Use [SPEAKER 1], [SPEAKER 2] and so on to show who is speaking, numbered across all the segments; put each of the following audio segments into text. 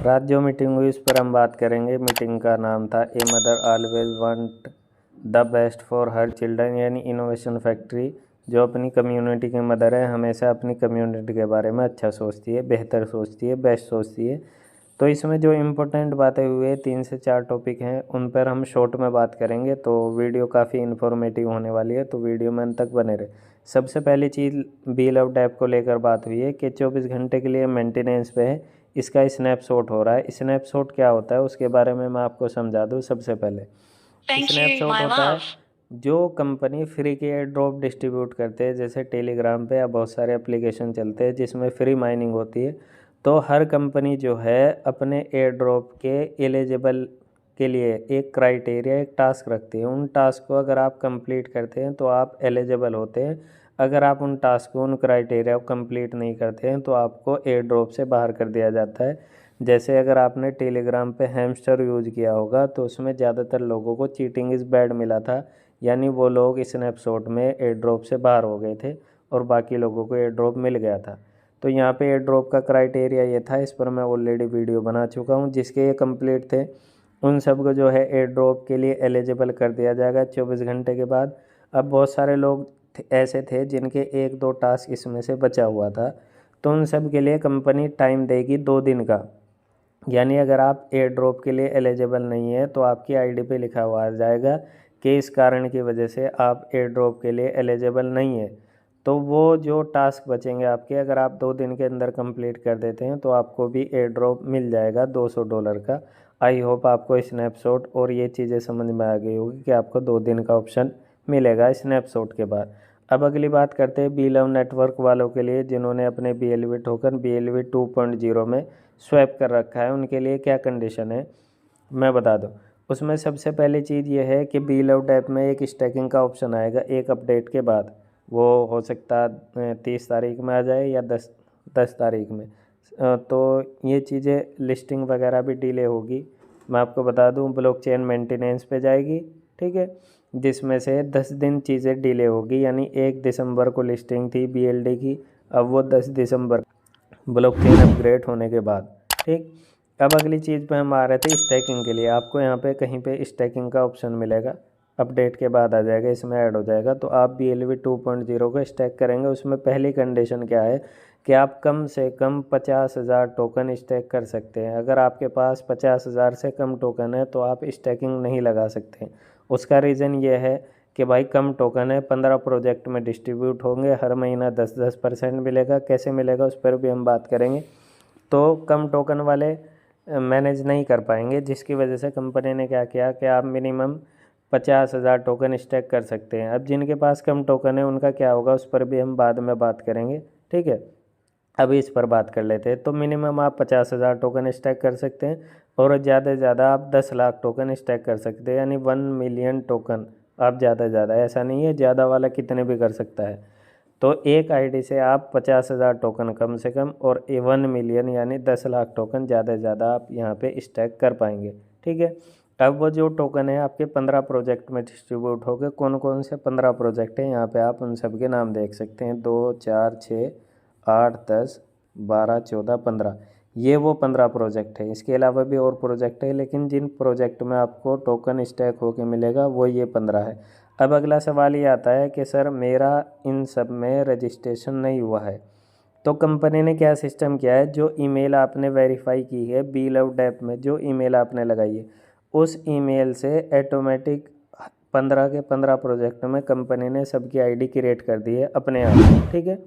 [SPEAKER 1] रात जो मीटिंग हुई उस पर हम बात करेंगे। मीटिंग का नाम था a mother always want the best for her children, यानी इनोवेशन फैक्ट्री जो अपनी कम्युनिटी की मदर है, हमेशा अपनी कम्युनिटी के बारे में अच्छा सोचती है, बेहतर सोचती है, बेस्ट सोचती है। तो इसमें जो इम्पोर्टेंट बातें हुई है 3 से 4 टॉपिक हैं, उन पर हम शॉर्ट में बात करेंगे। तो वीडियो काफ़ी इन्फॉर्मेटिव होने वाली है, तो वीडियो में अंत तक बने रहे। सबसे पहली चीज़ बी लव डैप को लेकर बात हुई है कि 24 घंटे के लिए मेंटेनेंस पे है, इसका स्नैपशॉट हो रहा है। स्नैपशॉट क्या होता है उसके बारे में मैं आपको समझा दूँ। सबसे पहले स्नैपशॉट होता है जो कंपनी फ्री के एयर ड्रॉप डिस्ट्रीब्यूट करते हैं, जैसे टेलीग्राम पे या बहुत सारे एप्लीकेशन चलते हैं जिसमें फ्री माइनिंग होती है। तो हर कंपनी जो है अपने एयर ड्रॉप के एलिजिबल के लिए एक क्राइटेरिया, एक टास्क रखती है। उन टास्क को अगर आप कंप्लीट करते हैं तो आप एलिजिबल होते हैं। अगर आप उन टास्क को, उन क्राइटेरिया को कंप्लीट नहीं करते हैं तो आपको एयर ड्रॉप से बाहर कर दिया जाता है। जैसे अगर आपने टेलीग्राम पे हैमस्टर यूज़ किया होगा तो उसमें ज़्यादातर लोगों को चीटिंग इज़ बैड मिला था, यानी वो लोग स्नैपशॉट में एयर ड्रॉप से बाहर हो गए थे और बाकी लोगों को एयर ड्रॉप मिल गया था। तो यहाँ पे एयर ड्रॉप का क्राइटेरिया ये था, इस पर मैं ऑलरेडी वीडियो बना चुका हूँ। जिसके ये कंप्लीट थे उन सब को जो है एयर ड्रॉप के लिए एलिजिबल कर दिया जाएगा 24 घंटे के बाद। अब बहुत सारे लोग ऐसे थे जिनके 1-2 टास्क इसमें से बचा हुआ था, तो उन सब के लिए कंपनी टाइम देगी 2 दिन का। यानी अगर आप एयर ड्रॉप के लिए एलिजिबल नहीं है तो आपकी आईडी पे लिखा हुआ आ जाएगा कि इस कारण की वजह से आप एयर ड्रॉप के लिए एलिजिबल नहीं है। तो वो जो टास्क बचेंगे आपके, अगर आप 2 दिन के अंदर कंप्लीट कर देते हैं तो आपको भी एयर ड्रॉप मिल जाएगा $200 का। आई होप आपको स्नैपशॉट और ये चीज़ें समझ में आ गई होगी कि आपको 2 दिन का ऑप्शन मिलेगा स्नैपशॉट के बाद। अब अगली बात करते हैं बी लव नेटवर्क वालों के लिए, जिन्होंने अपने BLV टोकन BLV 2.0 में स्वैप कर रखा है। उनके लिए क्या कंडीशन है मैं बता दूं। उसमें सबसे पहली चीज़ ये है कि बी लव डैप में एक स्टैकिंग का ऑप्शन आएगा एक अपडेट के बाद। वो हो सकता है 30 तारीख में आ जाए या 10 तारीख में। तो ये चीज़ें लिस्टिंग वगैरह भी डिले होगी। मैं आपको बता दूं ब्लॉकचेन मेंटेनेंस पे जाएगी, ठीक है, जिसमें से 10 दिन चीज़ें डिले होगी। यानी 1 दिसंबर को लिस्टिंग थी BLD की, अब वो 10 दिसंबर ब्लॉकचेन अपग्रेड होने के बाद, ठीक। अब अगली चीज़ पे हम आ रहे थे स्टैकिंग के लिए। आपको यहाँ पे कहीं पे स्टैकिंग का ऑप्शन मिलेगा, अपडेट के बाद आ जाएगा, इसमें ऐड हो जाएगा। तो आप BLV 2.0 को स्टैक करेंगे। उसमें पहली कंडीशन क्या है कि आप कम से कम 50,000 टोकन स्टैक कर सकते हैं। अगर आपके पास 50,000 से कम टोकन है तो आप स्टैकिंग नहीं लगा सकते। उसका रीज़न ये है कि भाई कम टोकन है, 15 प्रोजेक्ट में डिस्ट्रीब्यूट होंगे, हर महीना 10% मिलेगा। कैसे मिलेगा उस पर भी हम बात करेंगे। तो कम टोकन वाले मैनेज नहीं कर पाएंगे, जिसकी वजह से कंपनी ने क्या किया कि आप मिनिमम 50,000 टोकन स्टैक कर सकते हैं। अब जिनके पास कम टोकन है उनका क्या होगा उस पर भी हम बाद में बात करेंगे, ठीक है। अभी इस पर बात कर लेते हैं। तो मिनिमम आप 50,000 टोकन स्टैक कर सकते हैं और ज़्यादा से ज़्यादा आप 10 लाख टोकन स्टैक कर सकते हैं, यानी 1 मिलियन टोकन आप ज़्यादा से ज़्यादा। ऐसा नहीं है ज़्यादा वाला कितने भी कर सकता है। तो एक आईडी से आप 50,000 टोकन कम से कम और 1 मिलियन यानी 10 लाख टोकन ज़्यादा से ज़्यादा आप यहाँ पे स्टैक कर पाएंगे, ठीक है। अब वो जो टोकन है आपके 15 प्रोजेक्ट में डिस्ट्रीब्यूट हो गए। कौन कौन से 15 प्रोजेक्ट हैं यहाँ पे आप उन सब के नाम देख सकते हैं। 2, 4, 6, 8, 10, 12, 14, 15, ये वो 15 प्रोजेक्ट है। इसके अलावा भी और प्रोजेक्ट है, लेकिन जिन प्रोजेक्ट में आपको टोकन स्टैक होके मिलेगा वो ये 15 है। अब अगला सवाल ये आता है कि सर मेरा इन सब में रजिस्ट्रेशन नहीं हुआ है। तो कंपनी ने क्या सिस्टम किया है, जो ईमेल आपने वेरीफाई की है बी लव डैप में, जो ईमेल आपने लगाई है उस ईमेल से ऑटोमेटिक 15 के 15 प्रोजेक्ट में कंपनी ने सबकी आईडी क्रिएट कर दी है अपने आप, ठीक है।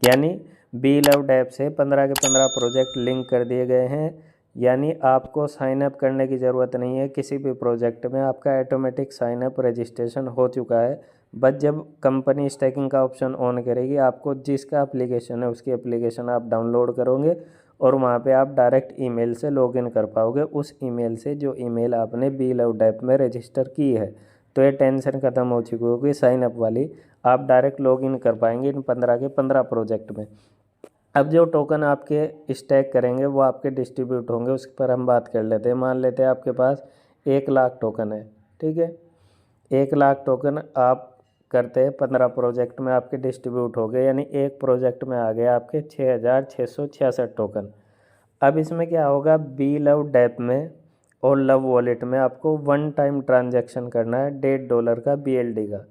[SPEAKER 1] यानी बी लव डैप से 15 के 15 प्रोजेक्ट लिंक कर दिए गए हैं। यानी आपको साइन अप करने की ज़रूरत नहीं है किसी भी प्रोजेक्ट में, आपका ऑटोमेटिक साइन अप रजिस्ट्रेशन हो चुका है। बस जब कंपनी स्टैकिंग का ऑप्शन ऑन करेगी, आपको जिसका एप्लीकेशन है उसकी एप्लीकेशन आप डाउनलोड करोगे और वहाँ पे आप डायरेक्ट ईमेल से लॉगिन कर पाओगे, उस ईमेल से जो ईमेल आपने बी लव डैप में रजिस्टर की है। तो ये टेंशन ख़त्म हो चुकी होगी साइन अप वाली, आप डायरेक्ट लॉगिन कर पाएंगे इन 15 के 15 प्रोजेक्ट में। अब जो टोकन आपके स्टैक करेंगे वो आपके डिस्ट्रीब्यूट होंगे, उस पर हम बात कर लेते हैं। मान लेते हैं आपके पास 1 लाख टोकन है, ठीक है। 1 लाख टोकन आप करते हैं 15 प्रोजेक्ट में आपके डिस्ट्रीब्यूट हो गए, यानी एक प्रोजेक्ट में आ गए आपके 6,666 टोकन। अब इसमें क्या होगा, बी लव डैप में और लव वॉलेट में आपको वन टाइम ट्रांजैक्शन करना है $1.5 का BLD का,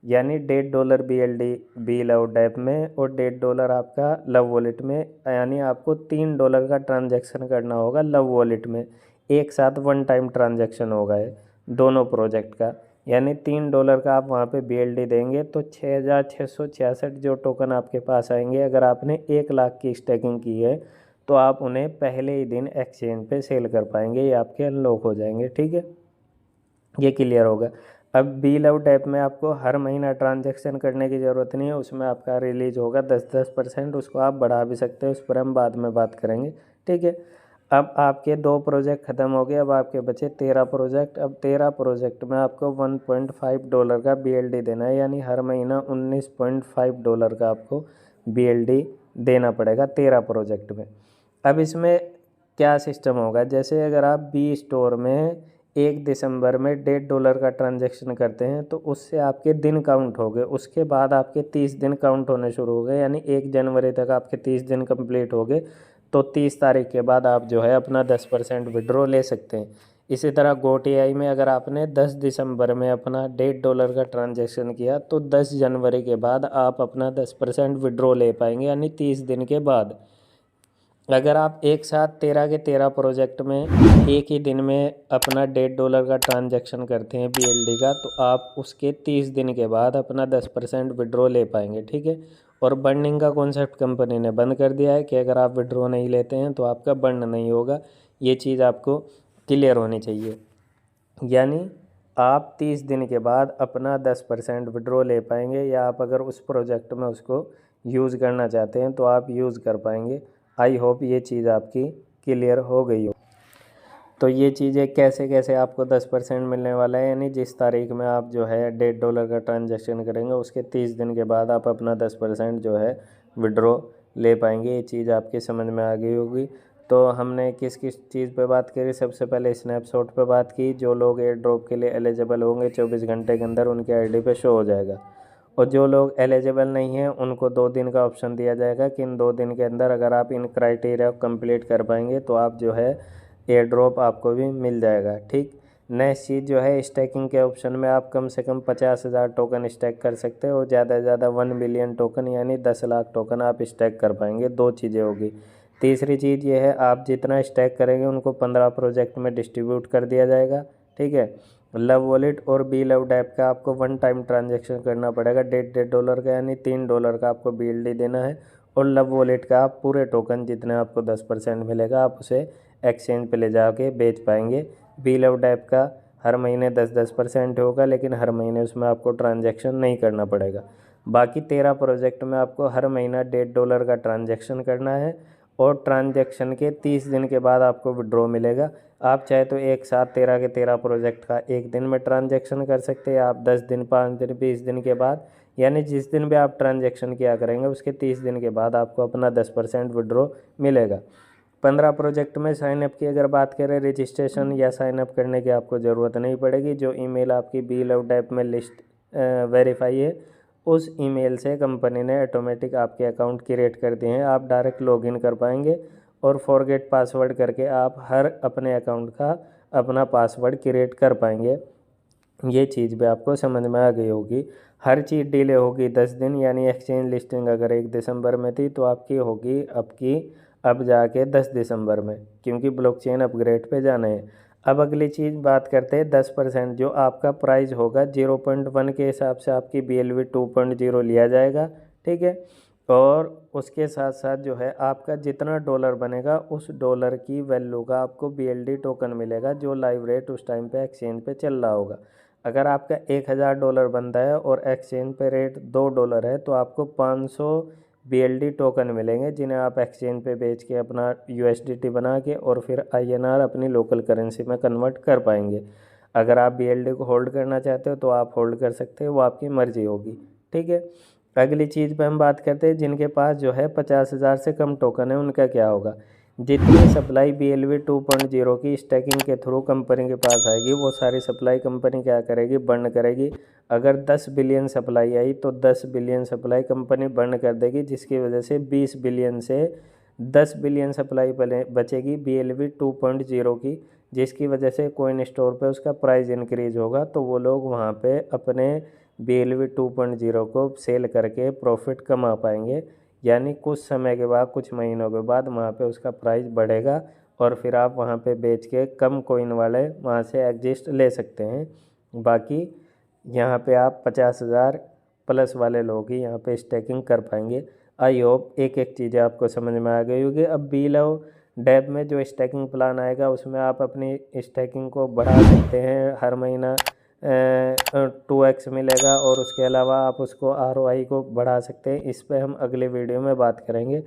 [SPEAKER 1] यानी $1.5 BLD बी लव डैप में और $1.5 आपका लव वॉलेट में, यानी आपको $3 का ट्रांजैक्शन करना होगा लव वॉलेट में। एक साथ वन टाइम ट्रांजैक्शन होगा ये दोनों प्रोजेक्ट का, यानी $3 का आप वहाँ पे BLD देंगे तो 6,666 जो टोकन आपके पास आएंगे। अगर आपने 1 लाख की स्टैकिंग की है तो आप उन्हें पहले ही दिन एक्सचेंज पे सेल कर पाएंगे, ये आपके अनलॉक हो जाएंगे। ठीक है, ये क्लियर होगा। अब बी लव टैप में आपको हर महीना ट्रांजैक्शन करने की ज़रूरत नहीं है, उसमें आपका रिलीज होगा 10% उसको आप बढ़ा भी सकते हैं, उस पर हम बाद में बात करेंगे। ठीक है, अब आपके 2 प्रोजेक्ट ख़त्म हो गए, अब आपके बचे 13 प्रोजेक्ट। अब 13 प्रोजेक्ट में आपको $1.5 का BLD देना है, यानी हर महीना $19.5 का आपको BLD देना पड़ेगा 13 प्रोजेक्ट में। अब इसमें क्या सिस्टम होगा, जैसे अगर आप बी स्टोर में 1 दिसंबर में $1.5 का ट्रांजैक्शन करते हैं तो उससे आपके दिन काउंट हो गए, उसके बाद आपके 30 दिन काउंट होने शुरू हो गए, यानी 1 जनवरी तक आपके 30 दिन कंप्लीट हो गए, तो 30 तारीख के बाद आप जो है अपना 10% विड्रॉ ले सकते हैं। इसी तरह GoTI में अगर आपने 10 दिसंबर में अपना $1.5 का ट्रांजैक्शन किया तो 10 जनवरी के बाद आप अपना 10% विड्रॉ ले पाएंगे, यानी 30 दिन के बाद। अगर आप एक साथ 13 के 13 प्रोजेक्ट में एक ही दिन में अपना $1.5 का ट्रांजैक्शन करते हैं BLD का, तो आप उसके 30 दिन के बाद अपना 10% विड्रॉ ले पाएंगे। ठीक है, और बर्निंग का कॉन्सेप्ट कंपनी ने बंद कर दिया है कि अगर आप विड्रॉ नहीं लेते हैं तो आपका बर्न नहीं होगा, ये चीज़ आपको क्लियर होनी चाहिए। यानी आप 30 दिन के बाद अपना 10% विड्रॉ ले पाएंगे, या आप अगर उस प्रोजेक्ट में उसको यूज़ करना चाहते हैं तो आप यूज़ कर पाएंगे। आई होप ये चीज़ आपकी क्लियर हो गई हो। तो ये चीज़ें कैसे कैसे आपको 10% मिलने वाला है, यानी जिस तारीख में आप जो है $1.5 का ट्रांजैक्शन करेंगे उसके 30 दिन के बाद आप अपना 10% जो है विड्रॉ ले पाएंगे। ये चीज़ आपकी समझ में आ गई होगी। तो हमने किस किस चीज़ पे बात करी, सबसे पहले स्नैपशॉट पे बात की, जो लोग एयर ड्रॉप के लिए एलिजिबल होंगे 24 घंटे के अंदर उनके आईडी पे शो हो जाएगा, और जो लोग एलिजिबल नहीं हैं उनको 2 दिन का ऑप्शन दिया जाएगा कि इन 2 दिन के अंदर अगर आप इन क्राइटेरिया को कंप्लीट कर पाएंगे तो आप जो है एयर ड्रॉप आपको भी मिल जाएगा। ठीक, नेक्स्ट चीज़ जो है स्टैकिंग के ऑप्शन में आप कम से कम 50,000 टोकन स्टैक कर सकते हैं, और ज़्यादा से ज़्यादा 1 बिलियन टोकन यानी 10 लाख टोकन आप स्टैक कर पाएंगे। 2 चीज़ें होगी। तीसरी चीज़ ये है, आप जितना स्टैक करेंगे उनको 15 प्रोजेक्ट में डिस्ट्रीब्यूट कर दिया जाएगा। ठीक है, लव वॉलेट और बी लव डैप का आपको वन टाइम ट्रांजैक्शन करना पड़ेगा $1.5 का, यानी $3 का आपको BLD देना है, और लव वॉलेट का आप पूरे टोकन जितने आपको 10% मिलेगा आप उसे एक्सचेंज पे ले जाके बेच पाएंगे। बी लव डैप का हर महीने 10% होगा, लेकिन हर महीने उसमें आपको ट्रांजैक्शन नहीं करना पड़ेगा। बाकी 13 प्रोजेक्ट में आपको हर महीना $1.5 का ट्रांजैक्शन करना है, और ट्रांजैक्शन के 30 दिन के बाद आपको विड्रॉ मिलेगा। आप चाहे तो एक साथ 13 के 13 प्रोजेक्ट का एक दिन में ट्रांजैक्शन कर सकते हैं, आप 10 दिन, 5 दिन, 20 दिन के बाद, यानी जिस दिन भी आप ट्रांजैक्शन किया करेंगे उसके 30 दिन के बाद आपको अपना 10% विड्रॉ मिलेगा। 15 प्रोजेक्ट में साइनअप की अगर बात करें, रजिस्ट्रेशन या साइनअप करने की आपको ज़रूरत नहीं पड़ेगी। जो ईमेल आपकी बी लव डैप में लिस्ट वेरीफाई है, उस ईमेल से कंपनी ने ऑटोमेटिक आपके अकाउंट क्रिएट कर दिए हैं, आप डायरेक्ट लॉगिन कर पाएंगे, और फॉरगेट पासवर्ड करके आप हर अपने अकाउंट का अपना पासवर्ड क्रिएट कर पाएंगे। ये चीज़ भी आपको समझ में आ गई होगी। हर चीज़ डिले होगी 10 दिन, यानी एक्सचेंज लिस्टिंग अगर 1 दिसंबर में थी तो आपकी होगी अब जाके 10 दिसंबर में, क्योंकि ब्लॉकचेन अपग्रेड पे जाना है। अब अगली चीज़ बात करते हैं 10%, जो आपका प्राइस होगा 0.1 के हिसाब से आपकी BLV 2.0 लिया जाएगा। ठीक है, और उसके साथ साथ जो है आपका जितना डॉलर बनेगा उस डॉलर की वैल्यू का आपको BLD टोकन मिलेगा, जो लाइव रेट उस टाइम पे एक्सचेंज पे चल रहा होगा। अगर आपका $1,000 बनता है और एक्सचेंज पे रेट $2 है तो आपको 500 BLD टोकन मिलेंगे, जिन्हें आप एक्सचेंज पे बेच के अपना USDT बना के और फिर INR अपनी लोकल करेंसी में कन्वर्ट कर पाएंगे। अगर आप BLD को होल्ड करना चाहते हो तो आप होल्ड कर सकते हो, वो आपकी मर्ज़ी होगी। ठीक है, अगली चीज़ पे हम बात करते हैं, जिनके पास जो है 50,000 से कम टोकन है उनका क्या होगा। जितनी सप्लाई BLV 2.0 की स्टैकिंग के थ्रू कंपनी के पास आएगी वो सारी सप्लाई कंपनी क्या करेगी, बर्न करेगी। अगर 10 बिलियन सप्लाई आई तो 10 बिलियन सप्लाई कंपनी बर्न कर देगी, जिसकी वजह से 20 बिलियन से 10 बिलियन सप्लाई बचेगी BLV 2.0 की, जिसकी वजह से कोइन स्टोर पे उसका प्राइस इंक्रीज होगा, तो वो लोग वहाँ पे अपने BLV 2.0 को सेल करके प्रॉफिट कमा पाएंगे। यानी कुछ समय के बाद, कुछ महीनों के बाद वहाँ पे उसका प्राइस बढ़ेगा और फिर आप वहाँ पे बेच के कम कोइन वाले वहाँ से एग्जिस्ट ले सकते हैं। बाकी यहाँ पे आप 50,000 प्लस वाले लोग ही यहाँ पे स्टैकिंग कर पाएंगे। आई होप एक एक चीज़ें आपको समझ में आ गई होगी। अब BLV डेब में जो स्टैकिंग प्लान आएगा उसमें आप अपनी स्टैकिंग को बढ़ा सकते हैं, हर महीना 2x मिलेगा, और उसके अलावा आप उसको ROI को बढ़ा सकते हैं। इस पे हम अगले वीडियो में बात करेंगे।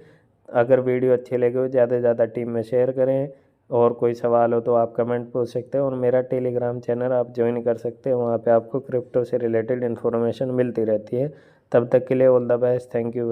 [SPEAKER 1] अगर वीडियो अच्छी लगे हो ज़्यादा से ज़्यादा टीम में शेयर करें, और कोई सवाल हो तो आप कमेंट पूछ सकते हैं, और मेरा टेलीग्राम चैनल आप ज्वाइन कर सकते हैं, वहाँ पे आपको क्रिप्टो से रिलेटेड इन्फॉर्मेशन मिलती रहती है। तब तक के लिए all the best, thank you.